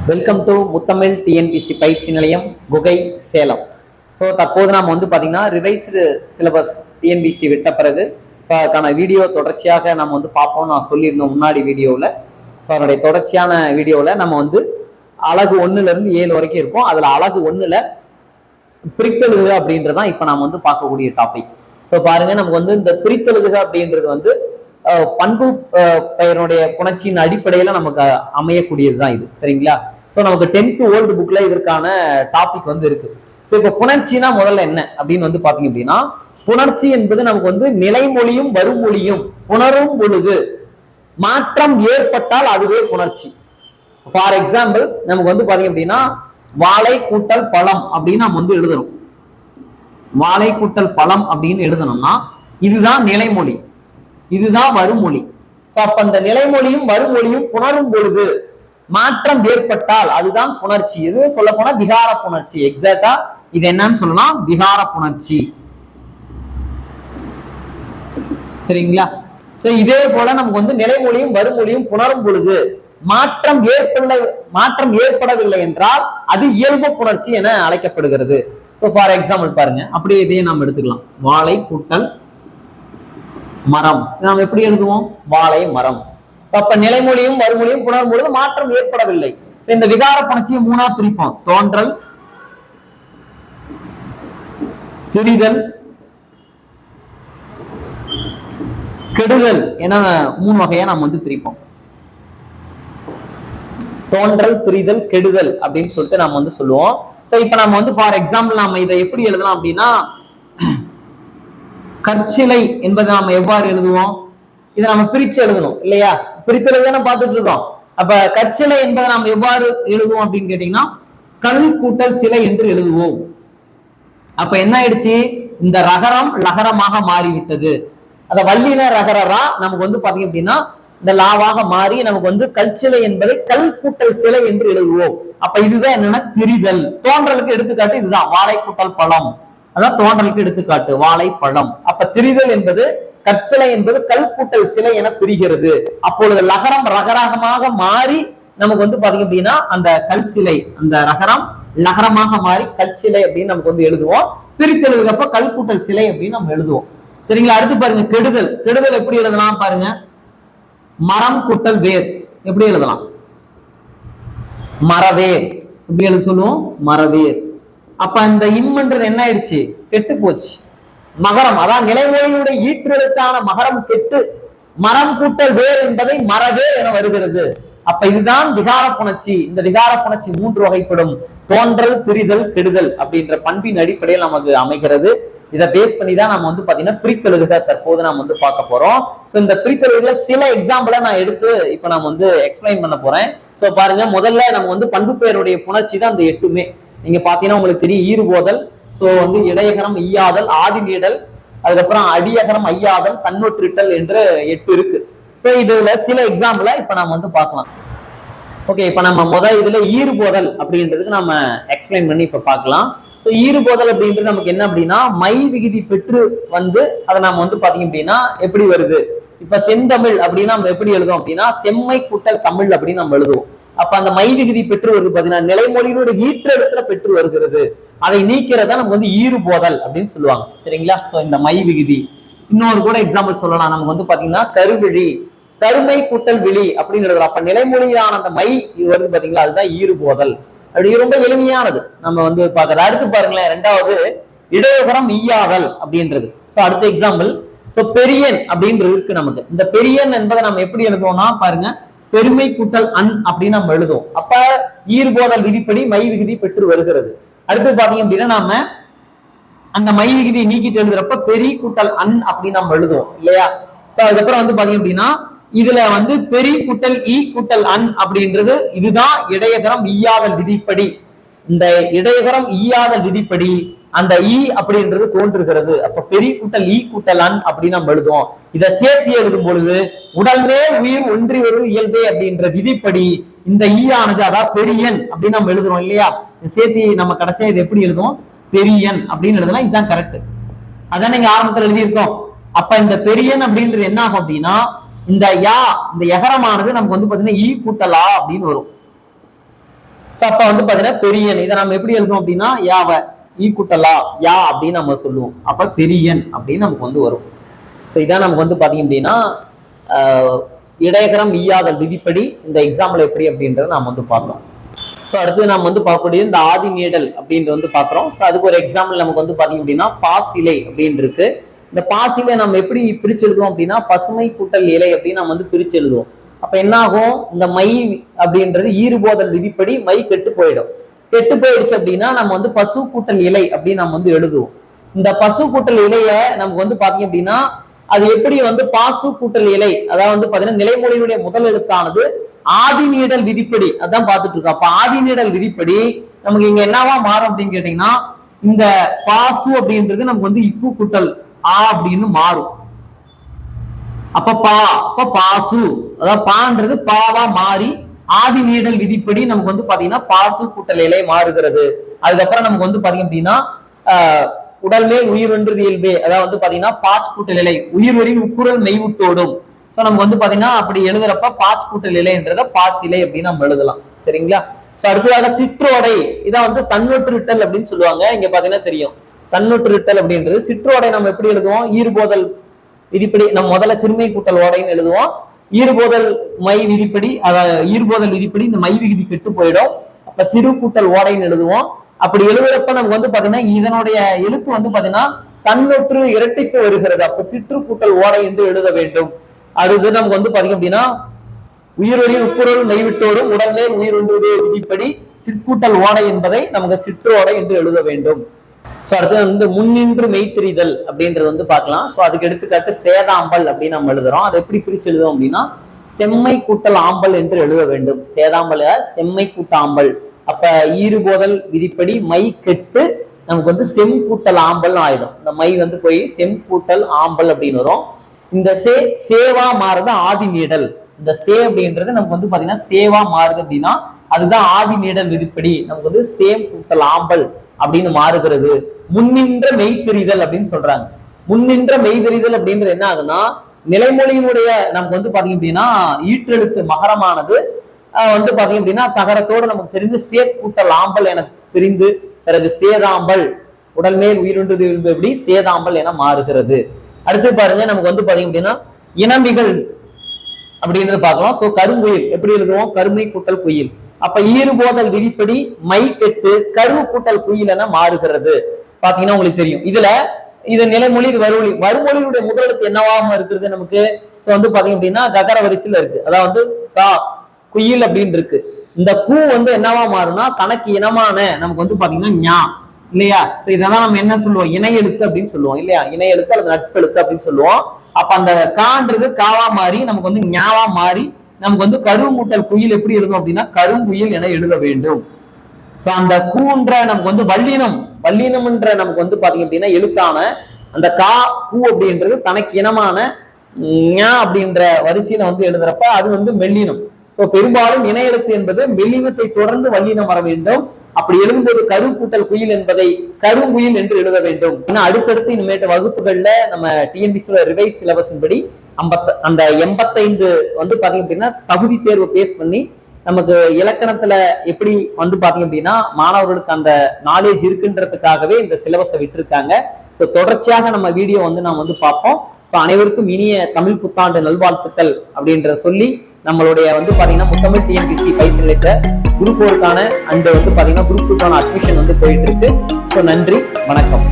Welcome to Muthamizh TNPSC பயிற்சி நிலையம் குகை சேலம். ஸோ தற்போது நாம் பார்த்தீங்கன்னா ரிவைஸ்டு சிலபஸ் டிஎன்பிசி விட்ட பிறகு ஸோ அதுக்கான வீடியோ தொடர்ச்சியாக நம்ம பார்ப்போம். நான் சொல்லியிருந்தோம் முன்னாடி வீடியோவில். ஸோ அதனுடைய தொடர்ச்சியான வீடியோவில் நம்ம அலகு 1லேருந்து 7 வரைக்கும் இருக்கும். அதில் அலகு 1ல் பிரித்தெழுதுக அப்படின்றதான் இப்போ நாம் பார்க்கக்கூடிய டாபிக். ஸோ பாருங்க, நமக்கு இந்த பிரித்தெழுதுக அப்படின்றது பண்பு பெயருடைய புணர்ச்சியின் அடிப்படையில நமக்கு அமையக்கூடியதுதான் இது. சரிங்களா? ஸோ நமக்கு 10th ஓல்டு புக்ல இதற்கான டாபிக் இருக்கு. ஸோ இப்போ புணர்ச்சினா முதல்ல என்ன அப்படின்னு பாத்தீங்க அப்படின்னா, புணர்ச்சி என்பது நமக்கு நிலைமொழியும் வருமொழியும் புணரும் பொழுது மாற்றம் ஏற்பட்டால் அதுவே புணர்ச்சி. ஃபார் எக்ஸாம்பிள் நமக்கு பாத்தீங்க அப்படின்னா, வாழை கூட்டல் பழம் அப்படின்னு நம்ம எழுதணும். வாழை கூட்டல் பழம் அப்படின்னு எழுதணும்னா இதுதான் நிலைமொழி, இதுதான் வருமொழி. சோ அப்ப அந்த நிலைமொழியும் வருமொழியும் புணரும் பொழுது மாற்றம் ஏற்பட்டால் அதுதான் புணர்ச்சி. எது சொல்ல போனா விகார புணர்ச்சி. எக்ஸாக்டா இது என்னன்னு சொல்லலாம், விகார புணர்ச்சி. சரிங்களா? சோ இதே போல நமக்கு நிலைமொழியும் வருமொழியும் புணரும் பொழுது மாற்றம் ஏற்படவில்லை என்றால் அது இயல்பு புணர்ச்சி என அழைக்கப்படுகிறது. சோ ஃபார் எக்ஸாம்பிள் பாருங்க, அப்படியே இதையே நாம் எடுத்துக்கலாம். வாழை கூட்டல் மரம் நாம் எப்படி எழுதுவோம்? வாழை மரம். அப்ப நிலைமொழியும் வருமொழியும் புணரும் பொழுது மாற்றம் ஏற்படவில்லை. இந்த விகார புணர்ச்சியை 3ஆ பிரிப்போம். தோன்றல், திரிதல், கெடுதல் என 3 வகையா நாம் பிரிப்போம். தோன்றல், திரிதல், கெடுதல் அப்படின்னு சொல்லிட்டு நாம் சொல்லுவோம். சோ இப்ப நம்ம ஃபார் எக்ஸாம்பிள் நாம இதை எப்படி எழுதலாம் அப்படின்னா, கற்சிலை என்பதை நாம எவ்வாறு எழுதுவோம்? இதை நம்ம பிரிச்சு எழுதணும் இல்லையா? பிரித்தெழுதான பார்த்துட்டு இருக்கோம். அப்ப கற்சிலை என்பதை நாம் எவ்வாறு எழுதுவோம் அப்படின்னு கேட்டீங்கன்னா, கல் கூட்டல் சிலை என்று எழுதுவோம். அப்ப என்ன ஆயிடுச்சு? இந்த ரகரம் லகரமாக மாறிவிட்டது. அத வல்லின ரகரரா நமக்கு பாத்தீங்க அப்படின்னா இந்த லாவாக மாறி நமக்கு கல்சிலை என்பதை கல் கூட்டல் சிலை என்று எழுதுவோம். அப்ப இதுதான் என்னன்னா திரிதல். தோன்றலுக்கு எடுத்துக்காட்டு இதுதான், வாழை கூட்டல் பழம். அதான் தோன்றலுக்கு எடுத்துக்காட்டு வாழை பழம். அப்ப திரிதல் என்பது கற்சிலை என்பது கல் கூட்டல் சிலை என பிரிகிறது. அப்பொழுது லகரம் ரகரகமாக மாறி நமக்கு பாத்தீங்க அப்படின்னா அந்த கல் சிலை, அந்த ரகரம் லகரமாக மாறி கற்சிலை அப்படின்னு நமக்கு எழுதுவோம். பிரித்தெழுதுக்கப்ப கல் கூட்டல் சிலை அப்படின்னு நம்ம எழுதுவோம். சரிங்களா? அடுத்து பாருங்க, கெடுதல். கெடுதல் எப்படி எழுதலாம் பாருங்க, மரம் கூட்டல் வேர் எப்படி எழுதலாம்? மரவேர். எப்படி எழுத சொல்லுவோம்? மரவேர். அப்ப அந்த இம்ன்றது என்ன ஆயிடுச்சு? கெட்டு போச்சு. மகரம், அதான் நிலைமொழியுடைய ஈற்றெழுத்தான மகரம் கெட்டு மரம் கூட்டல் வேர் என்பதை மரவேர் என வருகிறது. அப்ப இதுதான் விகார புணர்ச்சி. இந்த விகார புணர்ச்சி 3 வகைப்படும். தோன்றல், திரிதல், கெடுதல் அப்படின்ற பண்பின் அடிப்படையில் நமக்கு அமைகிறது. இதை பேஸ் பண்ணி தான் நம்ம பாத்தீங்கன்னா பிரித்தெழுதுக தற்போது நாம் பார்க்க போறோம். சோ இந்த பிரித்தெழுதுல சில எக்ஸாம்பிளை நான் எடுத்து இப்ப நான் எக்ஸ்பிளைன் பண்ண போறேன். சோ பாருங்க, முதல்ல நம்ம பண்பு பெயருடைய புணர்ச்சி தான் அந்த 8மே. நீங்க பாத்தீங்கன்னா உங்களுக்கு தெரியும், ஈறுபோதல், சோ இடையகரம் ஈயாதல், ஆதி நீடல், அதுக்கப்புறம் அடியகரம் ஐயாதல், தன்னொற்றிட்டல் என்று 8 இருக்கு. சோ இதுல சில எக்ஸாம்பிள இப்ப நாம பார்க்கலாம். ஓகே, இப்ப நம்ம இதுல ஈறுபோதல் அப்படின்றதுக்கு நம்ம எக்ஸ்பிளைன் பண்ணி இப்ப பார்க்கலாம். சோ ஈறுபோதல் அப்படின்றது நமக்கு என்ன அப்படின்னா, மை விகுதி பெற்று அதை நாம பாத்தீங்க அப்படின்னா எப்படி வருது? இப்ப செந்தமிழ் அப்படின்னா நம்ம எப்படி எழுதுவோம் அப்படின்னா, செம்மை கூட்டல் தமிழ் அப்படின்னு நம்ம எழுதுவோம். அப்ப அந்த மை விகுதி பெற்று வருது பாத்தீங்கன்னா, நிலைமொழியோட ஈற்றெழுத்துல பெற்று வருகிறது. அதை நீக்கிறதா நம்ம ஈறுபோதல் அப்படின்னு சொல்லுவாங்க. சரிங்களா? சோ இந்த மை விகுதி. இன்னொரு கூட எக்ஸாம்பிள் சொல்லலாம். நமக்கு பாத்தீங்கன்னா கருவிழி, கருமை கூட்டல் விழி அப்படிங்கிறது. அப்ப நிலைமொழியான அந்த மை வருது பாத்தீங்களா, அதுதான் ஈறுபோதல். அப்படி ரொம்ப எளிமையானது நம்ம பாக்குறது. அடுத்து பாருங்களேன், 2வது இடையகரம் ஈயாதல் அப்படின்றது. சோ அடுத்த எக்ஸாம்பிள், சோ பெரியன் அப்படின்றது இருக்கு நமக்கு. இந்த பெரியன் என்பதை நம்ம எப்படி எழுதுவோம்னா பாருங்க, பெருமை கூட்டல் அன் அப்படின்னு நம்ம எழுதுவோம். அப்ப ஈறுபோதல் விதிப்படி மை விகுதி பெற்று வருகிறது. அடுத்து பாத்தீங்க அப்படின்னா நாம அந்த மை விகுதியை நீக்கிட்டு எழுதுறப்ப பெரிய கூட்டல் அன் அப்படின்னு நம்ம எழுதுவோம் இல்லையா? சோ அதுக்கப்புறம் பாத்தீங்க அப்படின்னா இதுல பெரிய கூட்டல் ஈ கூட்டல் அன் அப்படின்றது இதுதான் இடையகரம் ஈயாதல் விதிப்படி. இந்த இடையகரம் ஈயாதல் விதிப்படி அந்த ஈ அப்படின்றது தோன்றுகிறது. அப்ப பெரிய கூட்டல் ஈ கூட்டல் அன் அப்படின்னு நம்ம எழுதுவோம். இதை சேர்த்து எழுதும் பொழுது உடல்மே உயிர் ஒன்றி வருவது இயல்பே அப்படின்ற விதிப்படி இந்த ஈ ஆனது, அதாவது பெரியன் அப்படின்னு நம்ம எழுதுறோம் இல்லையா? சேர்த்து நம்ம கடைசியா இது எப்படி எழுதுவோம்? பெரியன் அப்படின்னு எழுதலாம். இதுதான் கரெக்ட். அதான் நீங்க ஆரம்பத்தில் எழுதியிருக்கோம். அப்ப இந்த பெரியன் அப்படின்றது என்ன ஆகும் அப்படின்னா, இந்த யா, இந்த எகரமானது நமக்கு பாத்தீங்கன்னா ஈ கூட்டலா அப்படின்னு வரும். சோ அப்ப வந்து பாத்தீங்கன்னா பெரியன் இதை நம்ம எப்படி எழுதுவோம் அப்படின்னா யாவ ஈக்குட்டலா யா அப்படின்னு நம்ம சொல்லுவோம். அப்ப பெரியன் அப்படின்னு நமக்கு வந்து வரும். சோ இதான் நமக்கு வந்து பாத்தீங்க அப்படின்னா இடையகரம் ஈயாதல் விதிப்படி இந்த எக்ஸாம்பிள் எப்படி அப்படின்றத நாம் வந்து பார்த்தோம். ஸோ அடுத்து நம்ம வந்து பார்க்கக்கூடிய இந்த ஆதி நீடல் அப்படின்றது வந்து பார்க்குறோம். ஸோ அதுக்கு ஒரு எக்ஸாம்பிள் நமக்கு வந்து பார்த்தீங்க அப்படின்னா பாசிலை அப்படின்னு இருக்கு. இந்த பாசிலை நம்ம எப்படி பிரிச்சு எழுதுவோம் அப்படின்னா பசுமை கூட்டல் இலை அப்படின்னு நம்ம வந்து பிரிச்சு எழுதுவோம். அப்ப என்ன ஆகும், இந்த மை அப்படின்றது ஈறுபோதல் விதிப்படி மை கெட்டு போயிடும். கெட்டு போயிடுச்சு அப்படின்னா நம்ம வந்து பசு கூட்டல் இலை அப்படின்னு நம்ம வந்து எழுதுவோம். இந்த பசு கூட்டல் இலைய நமக்கு வந்து பாத்தீங்க அப்படின்னா அது எப்படி வந்து பாசு கூட்டல் இலை, அதாவது வந்து பாத்தீங்கன்னா நிலைமொழியுடைய முதல் எழுத்தானது ஆதி நீடல் விதிப்படி அதான் பார்த்துட்டு இருக்கோம். அப்ப ஆதி நீடல் விதிப்படி நமக்கு இங்க என்னவா மாறும் அப்படின்னு கேட்டீங்கன்னா இந்த பாசு அப்படின்றது நமக்கு வந்து இப்பு கூட்டல் ஆ அப்படின்னு மாறும். அப்ப பாசு அதாவது பான்றது பாவா மாறி ஆதி நீடல் விதிப்படி நமக்கு வந்து பாத்தீங்கன்னா பாசு கூட்டல் இலை மாறுகிறது. அதுக்கப்புறம் நமக்கு வந்து பாத்தீங்க அப்படின்னா உடல்மேல் உயிர் வென்றது இயல்பே, அதாவது வந்து பாத்தீங்கன்னா பாச் கூட்டல் இலை உயிர்வரின் உக்குரல் மெய்வுட்டோடும். சோ நம்ம வந்து பாத்தீங்கன்னா அப்படி எழுதுறப்ப பாச் கூட்டல் இலைன்றத பாஸ் இலை அப்படின்னு நம்ம எழுதலாம். சரிங்களா? சோ அடுத்ததாக சிற்றோடை இதான் வந்து தன்னொற்றுட்டல் அப்படின்னு சொல்லுவாங்க. இங்க பாத்தீங்கன்னா தெரியும் தன்னொற்றுட்டல் அப்படின்றது. சிற்றோடை நம்ம எப்படி எழுதுவோம், ஈறுபோதல் விதிப்படி நம்ம முதல்ல சிறுமை கூட்டல் ஓடைன்னு எழுதுவோம். ஈறுபோதல் மை விதிப்படி அதாவது ஈறுபோதல் விதிப்படி இந்த மை விதி கெட்டு போயிடும். அப்ப சிறு கூட்டல் ஓடைன்னு எழுதுவோம். அப்படி எழுதுறப்ப நமக்கு வந்து பாத்தீங்கன்னா இதனுடைய எழுத்து வந்து பாத்தீங்கன்னா தன்னொற்று இரட்டித்து வருகிறது. அப்ப சிற்று கூட்டல் ஓடை என்று எழுத வேண்டும். அடுத்து நமக்கு வந்து பாத்தீங்க அப்படின்னா உயிரொலி உப்புரல் மெய்விட்டோடும் உடல்மேல் உயிர் ஒன்றுவதே விதிப்படி சிற்கூட்டல் ஓடை என்பதை நமக்கு சிற்று ஓடை என்று எழுத வேண்டும். சோ அடுத்து வந்து முன்னின்று மெய்த்திரிதல் அப்படின்றது வந்து பார்க்கலாம். சோ அதுக்கு எடுத்துக்காட்டு சேதாம்பல் அப்படின்னு நம்ம எழுதுறோம். அதை எப்படி பிரிச்சு எழுதுவோம் அப்படின்னா செம்மை கூட்டல் ஆம்பல் என்று எழுத வேண்டும். சேதாம்பல் செம்மை கூட்டாம்பல். அப்ப ஈறுபோதல் விதிப்படி மை கெட்டு நமக்கு வந்து செம் கூட்டல் ஆம்பல் ஆயிடும். இந்த மை வந்து போய் செம் கூட்டல் ஆம்பல் அப்படின்னு வரும். இந்த சேவா மாறுது ஆதி நீடல். இந்த சே அப்படின்றது நமக்கு வந்து பாத்தீங்கன்னா சேவா மாறுது அப்படின்னா அதுதான் ஆதி நீடல் விதிப்படி நமக்கு வந்து சேம் கூட்டல் ஆம்பல் அப்படின்னு மாறுகிறது. முன்னின்ற மெய்தெரிதல் அப்படின்னு சொல்றாங்க. முன்னின்ற மெய்தெரிதல் அப்படின்றது என்ன ஆகுன்னா நிலைமொழியினுடைய நமக்கு வந்து பாத்தீங்க அப்படின்னா ஈற்றெழுத்து மகரமானது வந்து பாத்தீங்க அப்படின்னா தகரத்தோடு நமக்கு தெரிந்து சேக்கூட்டல் ஆம்பல் என பிரிந்து பிறகு சேதாம்பல் உடல்மேல் உயிரின்றது எப்படி சேதாம்பல் என மாறுகிறது. அடுத்து பாருங்க நமக்கு வந்து பாத்தீங்க அப்படின்னா இனம்பிகள் அப்படின்றது பார்க்கலாம். சோ கருங்குயில் எப்படி எழுதுவோம், கருமை கூட்டல் குயில். அப்ப ஈறுபோதல் விதிப்படி மை கெட்டு கரு கூட்டல் குயில் என மாறுகிறது. பாத்தீங்கன்னா உங்களுக்கு தெரியும். இதுல இது நிலைமொழி, இது வருமொழி. வருமொழியுடைய முதலெழுத்து என்னவாம இருக்கிறது நமக்கு சோ வந்து பாத்தீங்க அப்படின்னா ககர வரிசையில இருக்கு. அதாவது கா குயில் அப்படின்னு இருக்கு. இந்த கூ வந்து என்னவா மாறும்னா தனக்கு இனமான நமக்கு வந்து பாத்தீங்கன்னா ஞா இல்லையா. சோ இதெல்லாம் நம்ம என்ன சொல்லுவோம், இணை எழுத்து அப்படின்னு சொல்லுவோம் இல்லையா. இணை எழுத்து அல்லது நட்பெழுத்து அப்படின்னு சொல்லுவோம். அப்ப அந்த கான்றது காவா மாறி நமக்கு வந்து ஞாவா மாறி நமக்கு வந்து கருமூட்டல் குயில் எப்படி எழுதும் அப்படின்னா கருங்குயில் என எழுத வேண்டும். சோ அந்த கூன்ற நமக்கு வந்து வல்லினம்ன்ற நமக்கு வந்து பாத்தீங்க அப்படின்னா எழுத்தான அந்த கா கூ அப்படின்றது தனக்கு இனமான ஞா அப்படின்ற வரிசையில வந்து எழுதுறப்ப அது வந்து மெல்லினம். ஸோ பெரும்பாலும் இணை எழுத்து என்பது மெல்லினத்தை தொடர்ந்து வல்லினம் வர வேண்டும். அப்படி எழுதும்போது கரு கூட்டல் குயில் என்பதை கருங்குயில் என்று எழுத வேண்டும். ஏன்னா அடுத்தடுத்து இனிமேட்டு வகுப்புகள்ல நம்ம டிஎன்பிசில ரிவைஸ் சிலபஸின் படி அந்த 85 வந்து பாத்தீங்க அப்படின்னா தகுதி தேர்வு பேஸ் பண்ணி நமக்கு இலக்கணத்துல எப்படி வந்து பாத்தீங்க அப்படின்னா மாணவர்களுக்கு அந்த நாலேஜ் இருக்குன்றதுக்காகவே இந்த சிலபஸை விட்டுருக்காங்க. ஸோ தொடர்ச்சியாக நம்ம வீடியோ வந்து நாம் வந்து பார்ப்போம். ஸோ அனைவருக்கும் இனிய தமிழ் புத்தாண்டு நல்வாழ்த்துக்கள் அப்படின்ற சொல்லி நம்மளுடைய வந்து பாத்தீங்கன்னா முத்தமிழ் டிஎன்பிசி பயிற்சி நிலையத்தை குரூப் 4க்கான அண்ட் வந்து பாத்தீங்கன்னா குரூப் 2க்கான அட்மிஷன் வந்து போயிட்டு இருக்கு. ஸோ நன்றி, வணக்கம்.